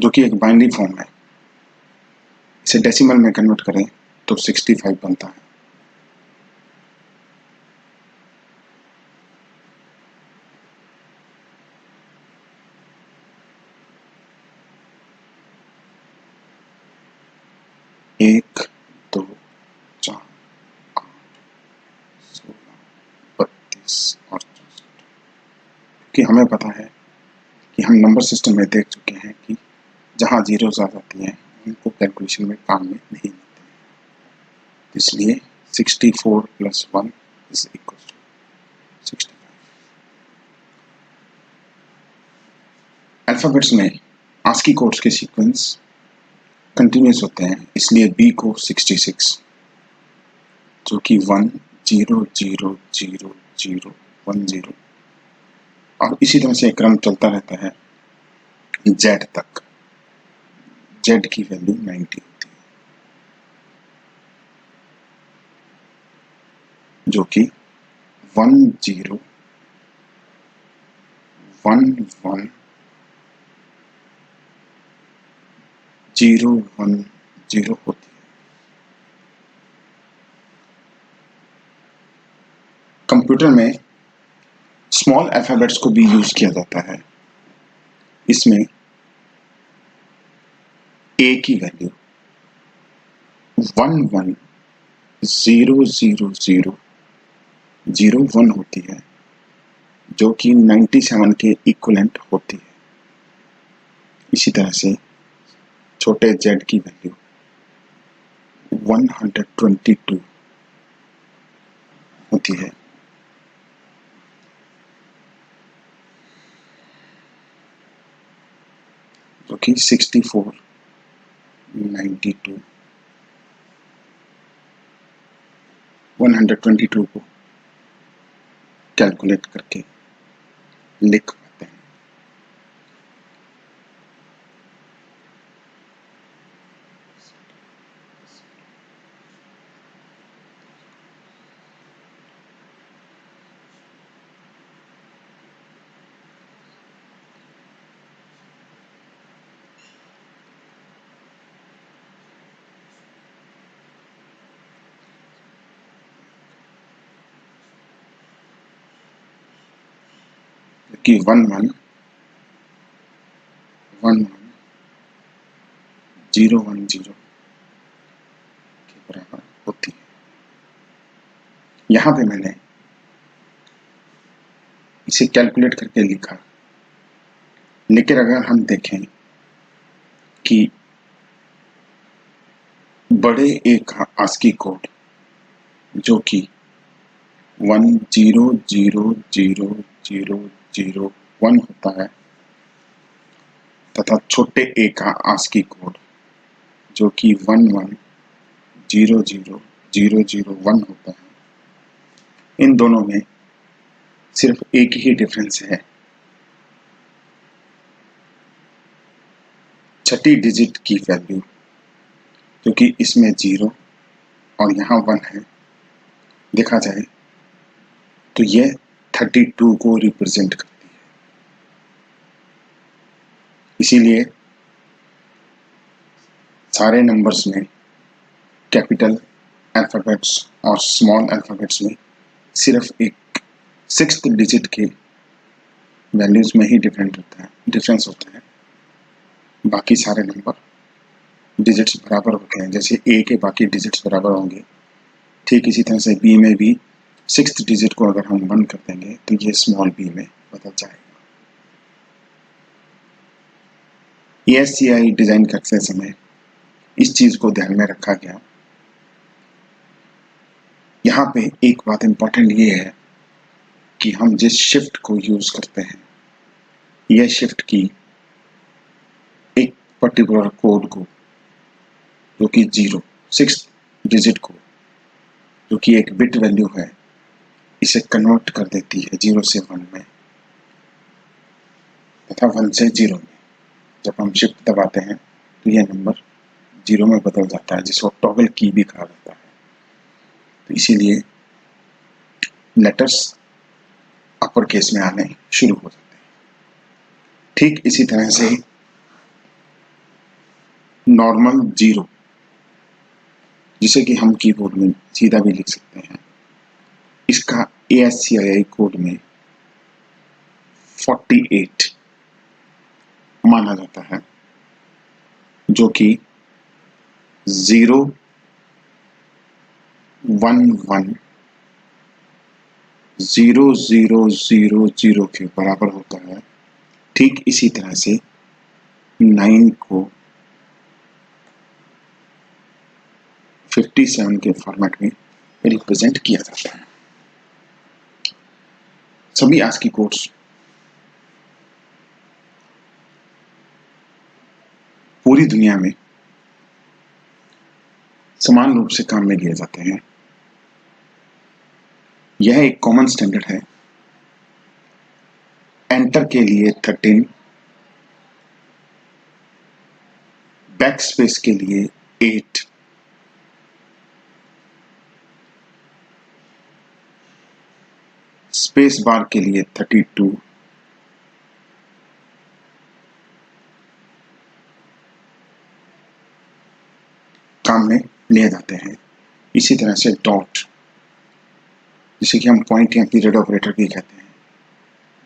जो कि एक बाइनरी फॉर्म है। इसे डेसिमल में कन्वर्ट करें तो 65 बनता है। एक, दो, चार, आठ, 16, 32 और 64। क्योंकि हमें पता है कि हम नंबर सिस्टम में देख चुके हैं कि जहाँ जीरोस आ जाती हैं उनको कैलकुलेशन में काम में नहीं लेते हैं। इसलिए 64 + 1 = 65। अल्फाबेट्स में आस्की कोड्स के सीक्वेंस कंटिन्यूस होते हैं, इसलिए बी को 66, जो कि 1 0 0 0 0 1 0, और इसी तरह से क्रम चलता रहता है जेड तक। जेड की वैल्यू 90 होती है, जो कि 1 0 1 1 0 1 0 होती है। कंप्यूटर में स्मॉल अल्फाबेट्स को भी यूज किया जाता है। इसमें ए की वैल्यू 1 1 0 0 0 0 1 होती है, जो कि 97 के इक्विवेलेंट होती है। इसी तरह से छोटे जेड की वैल्यू 122 होती है, जो कि 64 92 122 को कैलकुलेट करके लिख पाते हैं। कि 1 1 1 1 0 1 0 के बराबर होती है। यहाँ पे मैंने इसे कैलकुलेट करके लिखा, लेकिन अगर हम देखें कि बड़े ए का आस्की कोड जो कि 1 0 0 0 0 0 1 होता है, तथा छोटे ए का आस्की कोड जो कि 1 1 0 0 0 0 1 होता है, इन दोनों में सिर्फ एक ही डिफरेंस है, छठी डिजिट की वैल्यू, क्योंकि इसमें 0 और यहाँ 1 है। देखा जाए तो यह 32 को रिप्रेजेंट करती है। इसीलिए सारे नंबर्स में कैपिटल अल्फाबेट्स और स्मॉल अल्फाबेट्स में सिर्फ एक 6th डिजिट के वैल्यूज में ही डिफरेंस होता है। बाकी सारे नंबर डिजिट्स बराबर होते हैं। जैसे ए के बाकी डिजिट्स बराबर होंगे, ठीक इसी तरह से बी में भी 6th डिजिट को अगर हम 1 कर देंगे तो ये स्मॉल बी में बदल जाएगा। ASCII डिजाइन करते समय इस चीज को ध्यान में रखा गया। यहाँ पे एक बात इंपॉर्टेंट ये है कि हम जिस शिफ्ट को यूज करते हैं, यह शिफ्ट की एक पर्टिकुलर कोड को, जो कि 6th डिजिट को, जो कि एक बिट वैल्यू है, इसे कन्वर्ट कर देती है 0 से 1 में तथा 1 से 0 में। जब हम शिफ्ट दबाते हैं तो यह नंबर 0 में बदल जाता है, जिसको टॉगल की भी कहा जाता है। तो इसीलिए लेटर्स अपर केस में आने शुरू हो जाते हैं। ठीक इसी तरह से नॉर्मल 0, जिसे कि हम कीबोर्ड में सीधा भी लिख सकते हैं, इसका ASCII कोड में 48 माना जाता है, जो कि 0 1 1 0 0 0 0 के बराबर होता है। ठीक इसी तरह से 9 को 57 के फॉर्मेट में रिप्रेजेंट किया जाता है। सभी ASCII कोड्स पूरी दुनिया में समान रूप से काम में लिए जाते हैं। यह एक कॉमन स्टैंडर्ड है। एंटर के लिए 13, बैक स्पेस के लिए 8, स्पेस बार के लिए 32, काम में लिए जाते हैं। इसी तरह से डॉट, जिसे कि हम पॉइंट या पीरियड ऑपरेटर भी कहते हैं,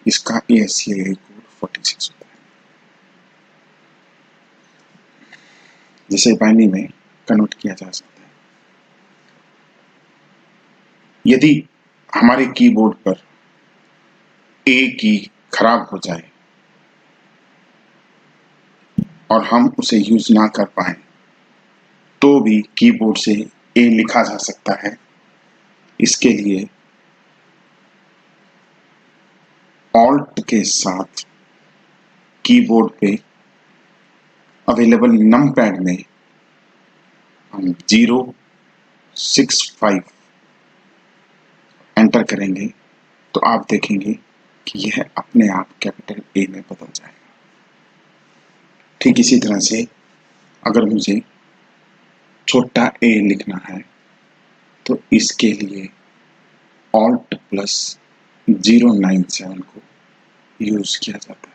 इसका ASCII कोड 46 होता है, जिसे बाइनरी में कन्वर्ट किया जा सकता है। यदि हमारे कीबोर्ड पर A की खराब हो जाए और हम उसे यूज ना कर पाए, तो भी कीबोर्ड से A लिखा जा सकता है। इसके लिए ऑल्ट के साथ कीबोर्ड पे अवेलेबल नमपैड में हम 065 एंटर करेंगे तो आप देखेंगे कि यह अपने आप कैपिटल A में बदल जाएगा। ठीक इसी तरह से अगर मुझे छोटा a लिखना है तो इसके लिए ऑल्ट प्लस 097 को यूज किया जाता है।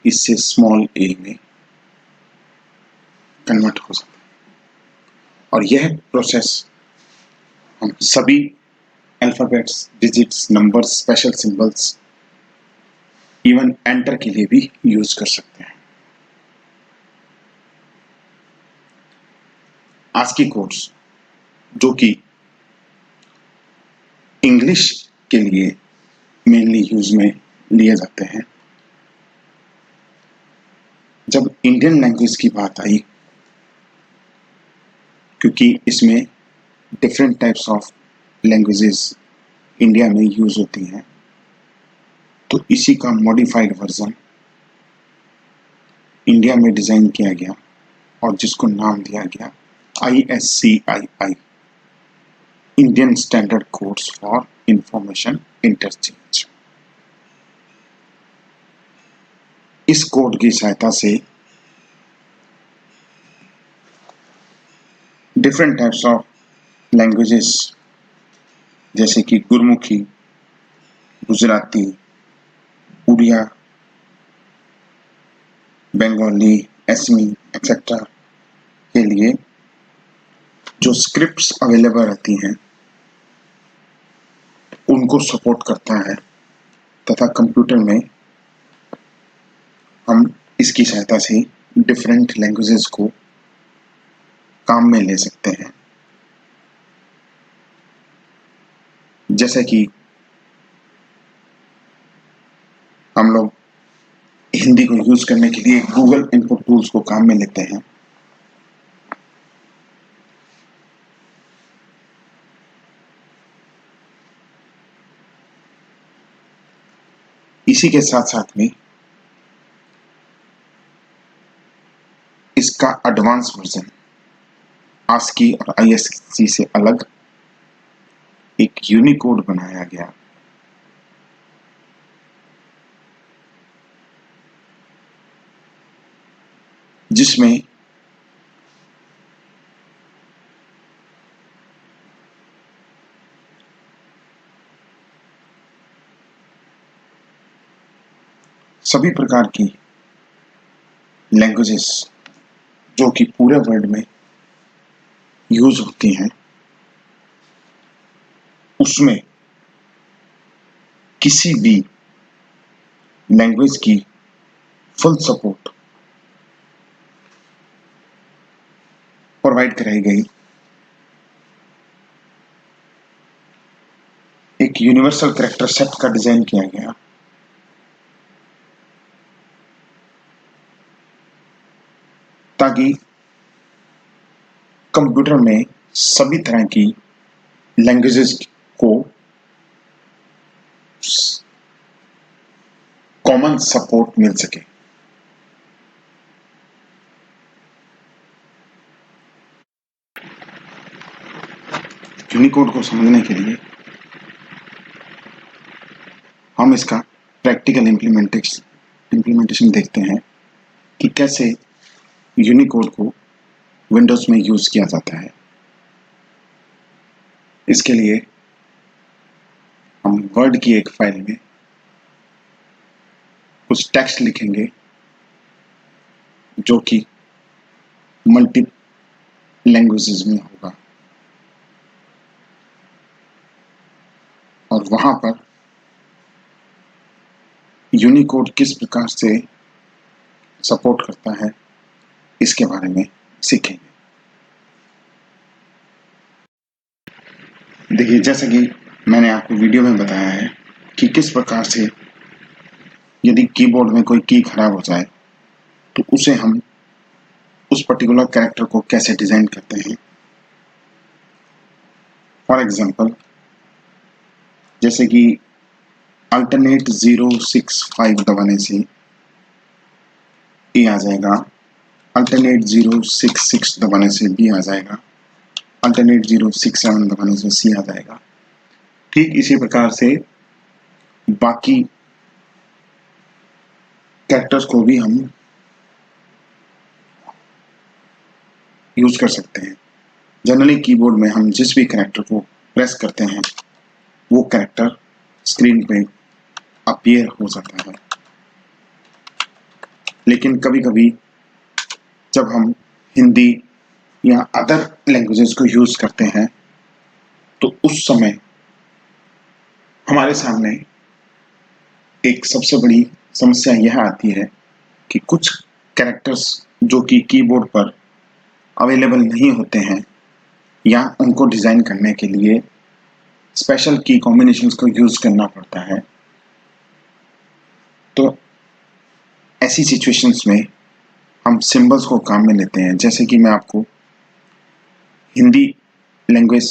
इससे स्मॉल a में कन्वर्ट हो सकता है। और यह प्रोसेस हम सभी alphabets, digits, numbers, special symbols, even enter के लिए भी यूज कर सकते हैं। ASCII कोड्स जो कि इंग्लिश के लिए मेनली यूज में लिए जाते हैं, जब इंडियन लैंग्वेज की बात आई, क्योंकि इसमें different types of languages India में यूज होती हैं, तो इसी का मॉडिफाइड वर्जन इंडिया में डिजाइन किया गया और जिसको नाम दिया गया ISCII, Indian standard codes for information interchange. इस कोड की सहायता से डिफरेंट टाइप्स ऑफ लैंग्वेजेस जैसे कि गुरमुखी, गुजराती, उड़िया, बंगाली, असमी एक्सेट्रा के लिए जो स्क्रिप्ट्स अवेलेबल रहती हैं उनको सपोर्ट करता है, तथा कंप्यूटर में हम इसकी सहायता से डिफरेंट लैंग्वेजेस को काम में ले सकते हैं। जैसे कि हम लोग हिंदी को यूज करने के लिए गूगल इनपुट टूल्स को काम में लेते हैं। इसी के साथ साथ में इसका एडवांस वर्जन ASCII और ISCII से अलग एक यूनिकोड बनाया गया, जिसमें सभी प्रकार की लैंग्वेजेस जो कि पूरे वर्ल्ड में यूज होती हैं, उसमें किसी भी लैंग्वेज की फुल सपोर्ट प्रोवाइड कराई गई। एक यूनिवर्सल कैरेक्टर सेट का डिजाइन किया गया ताकि कंप्यूटर में सभी तरह की लैंग्वेजेस को कॉमन सपोर्ट मिल सके। यूनिकोड को समझने के लिए हम इसका प्रैक्टिकल इम्प्लीमेंटेशन देखते हैं कि कैसे यूनिकोड को विंडोज में यूज किया जाता है। इसके लिए हम वर्ड की एक फाइल में कुछ टेक्स्ट लिखेंगे जो कि मल्टी लैंग्वेजेस में होगा, और वहां पर यूनिकोड किस प्रकार से सपोर्ट करता है इसके बारे में सीखेंगे। देखिए, जैसे कि मैंने आपको वीडियो में बताया है कि किस प्रकार से यदि कीबोर्ड में कोई की खराब हो जाए तो उसे हम उस पर्टिकुलर कैरेक्टर को कैसे डिजाइन करते हैं। फॉर एग्जांपल, जैसे कि अल्टरनेट 065 दबाने से ए आ जाएगा, अल्टरनेट 066 दबाने से बी आ जाएगा, अल्टरनेट 067 दबाने से सी आ जाएगा। ठीक इसी प्रकार से बाकी कैरेक्टर्स को भी हम यूज कर सकते हैं। जनरली कीबोर्ड में हम जिस भी कैरेक्टर को प्रेस करते हैं वो कैरेक्टर स्क्रीन पे अपीयर हो जाता है, लेकिन कभी कभी जब हम हिंदी या अदर लैंग्वेजेस को यूज करते हैं तो उस समय हमारे सामने एक सबसे बड़ी समस्या यह आती है कि कुछ कैरेक्टर्स जो कि कीबोर्ड पर अवेलेबल नहीं होते हैं या उनको डिजाइन करने के लिए स्पेशल की कॉम्बिनेशंस को यूज करना पड़ता है। तो ऐसी सिचुएशंस में हम सिंबल्स को काम में लेते हैं। जैसे कि मैं आपको हिंदी लैंग्वेज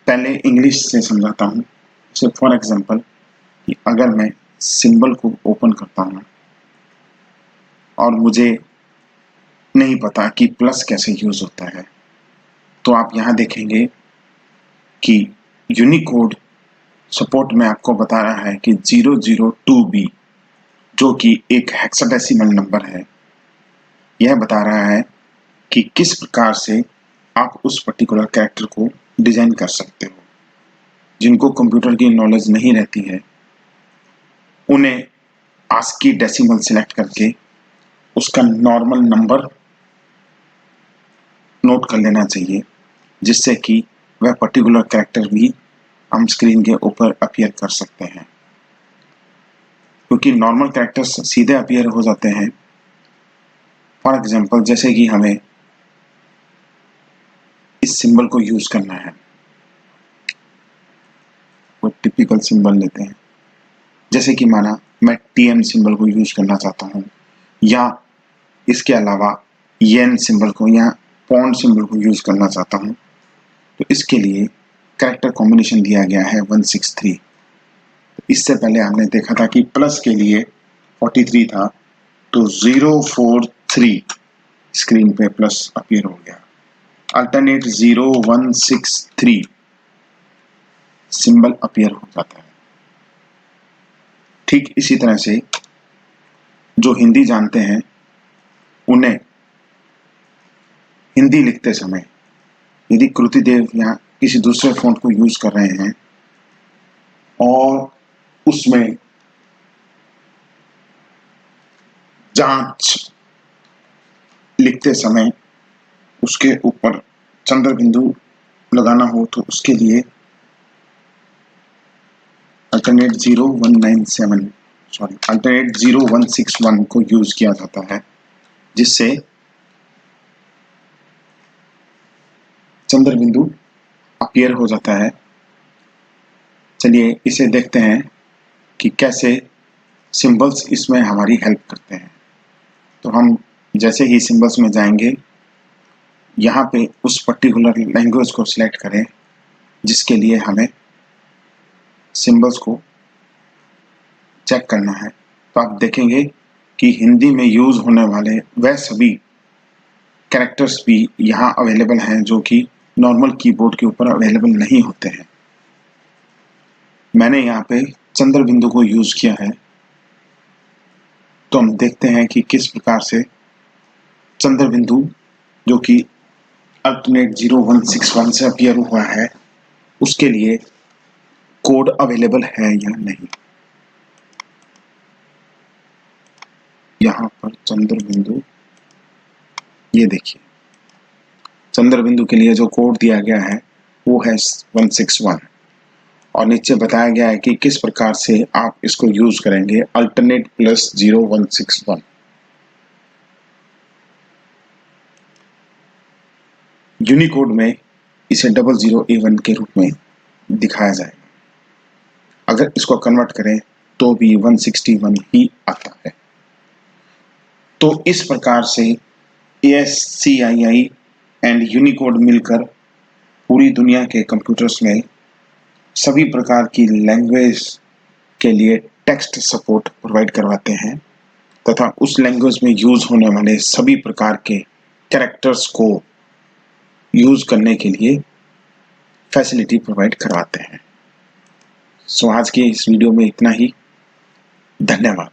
पहले इंग्लिश से समझाता हूँ। जैसे फॉर एग्जांपल कि अगर मैं सिंबल को ओपन करता हूँ और मुझे नहीं पता कि प्लस कैसे यूज होता है, तो आप यहाँ देखेंगे कि यूनिकोड सपोर्ट में आपको बता रहा है कि 002B, जो कि एक हेक्साडेसिमल नंबर है, यह बता रहा है कि किस प्रकार से आप उस पर्टिकुलर कैरेक्टर को डिजाइन कर सकते हो। जिनको कंप्यूटर की नॉलेज नहीं रहती है उन्हें आस्की डेसिमल सिलेक्ट करके उसका नॉर्मल नंबर नोट कर लेना चाहिए, जिससे कि वह पर्टिकुलर कैरेक्टर भी हम स्क्रीन के ऊपर अपीयर कर सकते हैं। क्योंकि नॉर्मल कैरेक्टर्स सीधे अपीयर हो जाते हैं। फॉर एग्जांपल, जैसे कि हमें इस सिंबल को यूज करना है, वो टिपिकल सिंबल लेते हैं। जैसे कि माना मैं TM सिंबल को यूज करना चाहता हूँ, या इसके अलावा येन सिंबल को या पॉन्ड सिंबल को यूज करना चाहता हूँ, तो इसके लिए कैरेक्टर कॉम्बिनेशन दिया गया है 163। इससे पहले हमने देखा था कि प्लस के लिए 43 था, तो 043 स्क्रीन पे प्लस अपीयर हो गया। अल्टरनेट 0163 सिंबल अपीयर हो जाता है। ठीक इसी तरह से जो हिंदी जानते हैं उन्हें हिंदी लिखते समय यदि कृतिदेव या किसी दूसरे फॉन्ट को यूज कर रहे हैं और उसमें जांच लिखते समय उसके ऊपर चंद्र बिंदु लगाना हो तो उसके लिए अल्टरनेट 0161 को यूज किया जाता है, जिससे चंद्र बिंदु अपीयर हो जाता है। चलिए इसे देखते हैं कि कैसे सिंबल्स इसमें हमारी हेल्प करते हैं। तो हम जैसे ही सिंबल्स में जाएंगे, यहाँ पे उस पर्टिकुलर लैंग्वेज को सिलेक्ट करें जिसके लिए हमें सिंबल्स को चेक करना है। तो आप देखेंगे कि हिंदी में यूज होने वाले वह सभी कैरेक्टर्स भी यहाँ अवेलेबल हैं जो कि नॉर्मल कीबोर्ड के ऊपर अवेलेबल नहीं होते हैं। मैंने यहाँ पे चंद्र बिंदु को यूज किया है, तो हम देखते हैं कि किस प्रकार से चंद्र बिंदु जो कि अल्टरनेट 0161 से अपीयर हुआ है उसके लिए कोड अवेलेबल है या नहीं। यहाँ पर चंद्र बिंदु, ये देखिए चंद्र बिंदु के लिए जो कोड दिया गया है वो है 161 और नीचे बताया गया है कि किस प्रकार से आप इसको यूज करेंगे, अल्टरनेट प्लस 0161। यूनिकोड में इसे 00A1 के रूप में दिखाया जाएगा। अगर इसको कन्वर्ट करें तो भी 161 ही आता है। तो इस प्रकार से ASCII एंड यूनिकोड मिलकर पूरी दुनिया के कंप्यूटर्स में सभी प्रकार की लैंग्वेज के लिए टेक्स्ट सपोर्ट प्रोवाइड करवाते हैं तथा उस लैंग्वेज में यूज होने वाले सभी प्रकार के कैरेक्टर्स को यूज करने के लिए फैसिलिटी प्रोवाइड करवाते हैं। सो आज के इस वीडियो में इतना ही। धन्यवाद।